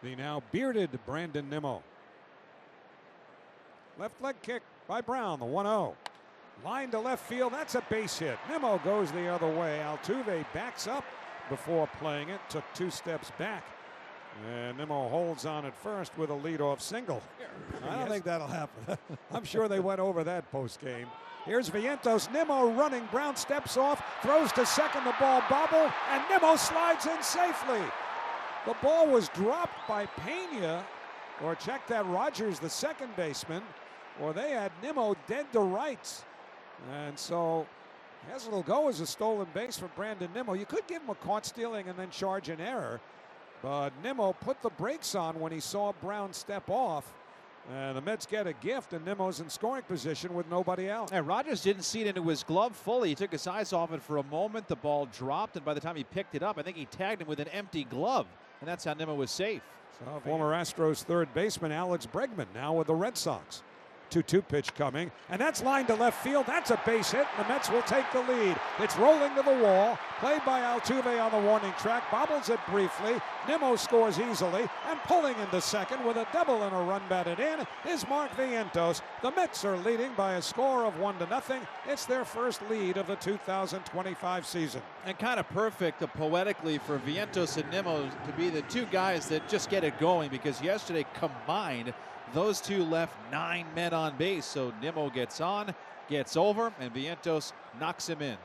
the now bearded Brandon Nimmo. Left leg kick by Brown, the 1-0. Line to left field, that's a base hit. Nimmo goes the other way. Altuve backs up before playing it, took 2 steps back. And Nimmo holds on at first with a leadoff single. I don't think that'll happen. I'm sure they went over that post game. Here's Vientos. Nimmo running. Brown steps off, throws to second. The ball bobbled, and Nimmo slides in safely. The ball was dropped by Pena, or check that, Rogers, the second baseman, or they had Nimmo dead to rights. And so Hazel will go as a stolen base for Brandon Nimmo. You could give him a caught stealing and then charge an error, but Nimmo put the brakes on when he saw Brown step off. And the Mets get a gift, and Nimmo's in scoring position with nobody out. And Rogers didn't see it into his glove fully. He took his eyes off it for a moment. The ball dropped, and by the time he picked it up, I think he tagged him with an empty glove. And that's how Nimmo was safe. So former Astros third baseman Alex Bregman now with the Red Sox. 2-2 pitch coming, and that's lined to left field. That's a base hit, and the Mets will take the lead. It's rolling to the wall, played by Altuve on the warning track, bobbles it briefly. Nimmo scores easily, and pulling into second with a double and a run batted in is Mark Vientos. The Mets are leading by a score of 1-0. It's their first lead of the 2025 season. And kind of perfect poetically for Vientos and Nimmo to be the two guys that just get it going, because yesterday combined, those two left 9 men on base. So Nimmo gets on, gets over, and Vientos knocks him in.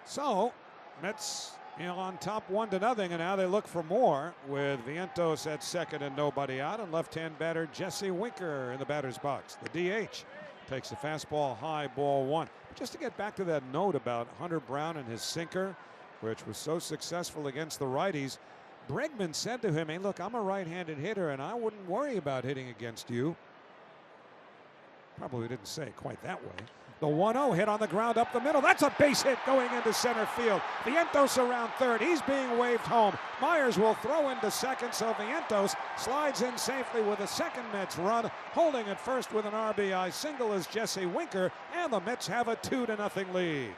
So Mets on top 1-0, and now they look for more with Vientos at second and nobody out, and left-hand batter Jesse Winker in the batter's box. The DH takes the fastball high, ball 1. Just to get back to that note about Hunter Brown and his sinker, which was so successful against the righties, Bregman said to him, hey, look, I'm a right-handed hitter, and I wouldn't worry about hitting against you. Probably didn't say it quite that way. The 1-0 hit on the ground up the middle. That's a base hit going into center field. Vientos around third. He's being waved home. Myers will throw into second, so Vientos slides in safely with a second Mets run. Holding at first with an RBI single is Jesse Winker, and the Mets have a 2-0 lead.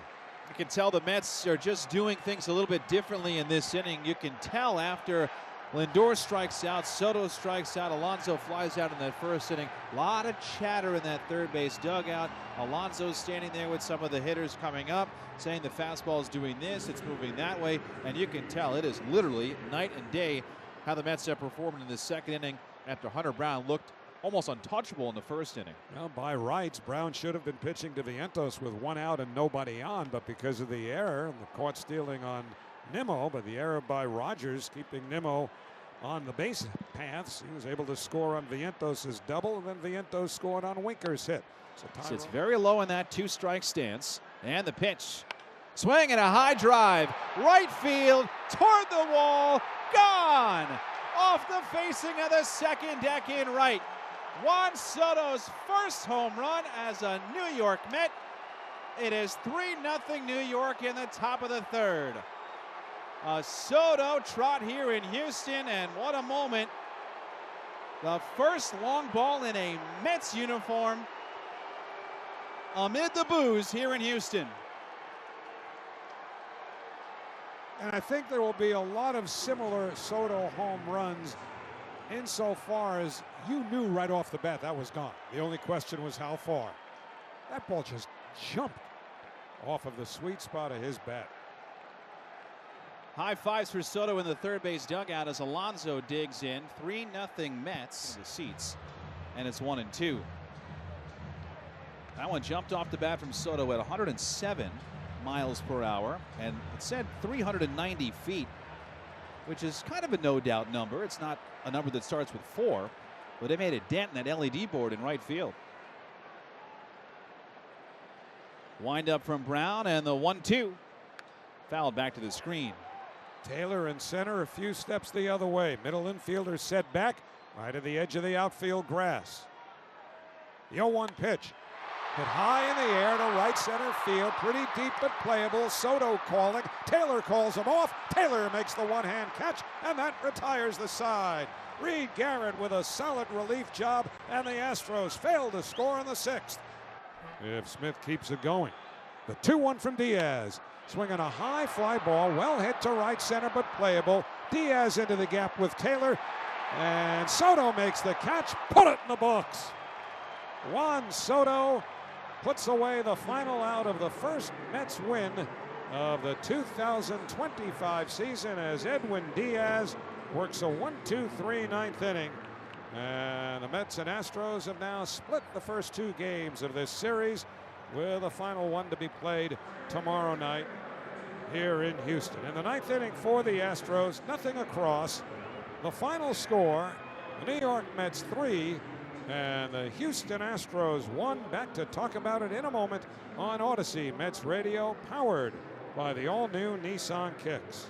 You can tell the Mets are just doing things a little bit differently in this inning. You can tell after Lindor strikes out, Soto strikes out, Alonso flies out in that first inning. A lot of chatter in that third base dugout. Alonso's standing there with some of the hitters coming up, saying the fastball is doing this, it's moving that way. And you can tell it is literally night and day how the Mets have performed in the second inning after Hunter Brown looked almost untouchable in the first inning. Well, by rights, Brown should have been pitching to Vientos with 1 out and nobody on, but because of the error and the caught stealing on Nimmo, but the error by Rogers keeping Nimmo on the base paths, he was able to score on Vientos' double, and then Vientos scored on Winker's hit. So it's very low in that 2-strike stance, and the pitch. Swing and a high drive, right field, toward the wall, gone! Off the facing of the second deck in right. Juan Soto's first home run as a New York Met. It is 3-0 New York in the top of the third. A Soto trot here in Houston, and what a moment. The first long ball in a Mets uniform amid the boos here in Houston. And I think there will be a lot of similar Soto home runs insofar as you knew right off the bat that was gone. The only question was how far. That ball just jumped off of the sweet spot of his bat. High fives for Soto in the third base dugout as Alonso digs in. 3-0 Mets in the seats, and it's 1-2. That one jumped off the bat from Soto at 107 miles per hour, and it said 390 feet, which is kind of a no-doubt number. It's not a number that starts with 4, but they made a dent in that LED board in right field. Wind up from Brown, and the 1-2 fouled back to the screen. Taylor in center, a few steps the other way. Middle infielder set back right at the edge of the outfield grass. The 0-1 pitch. Hit high in the air to right center field. Pretty deep but playable. Soto calling. Taylor calls him off. Taylor makes the one-hand catch, and that retires the side. Reed Garrett with a solid relief job, and the Astros fail to score in the 6th. If Smith keeps it going. The 2-1 from Diaz. Swinging a high fly ball, well hit to right center but playable. Diaz into the gap with Tylor, and Soto makes the catch, put it in the books. Juan Soto puts away the final out of the first Mets win of the 2025 season as Edwin Diaz works a 1-2-3 ninth inning. And the Mets and Astros have now split the first two games of this series, with a final one to be played tomorrow night here in Houston. In the ninth inning for the Astros, nothing across. The final score, the New York Mets 3 and the Houston Astros 1. Back to talk about it in a moment on Odyssey Mets Radio, powered by the all-new Nissan Kicks.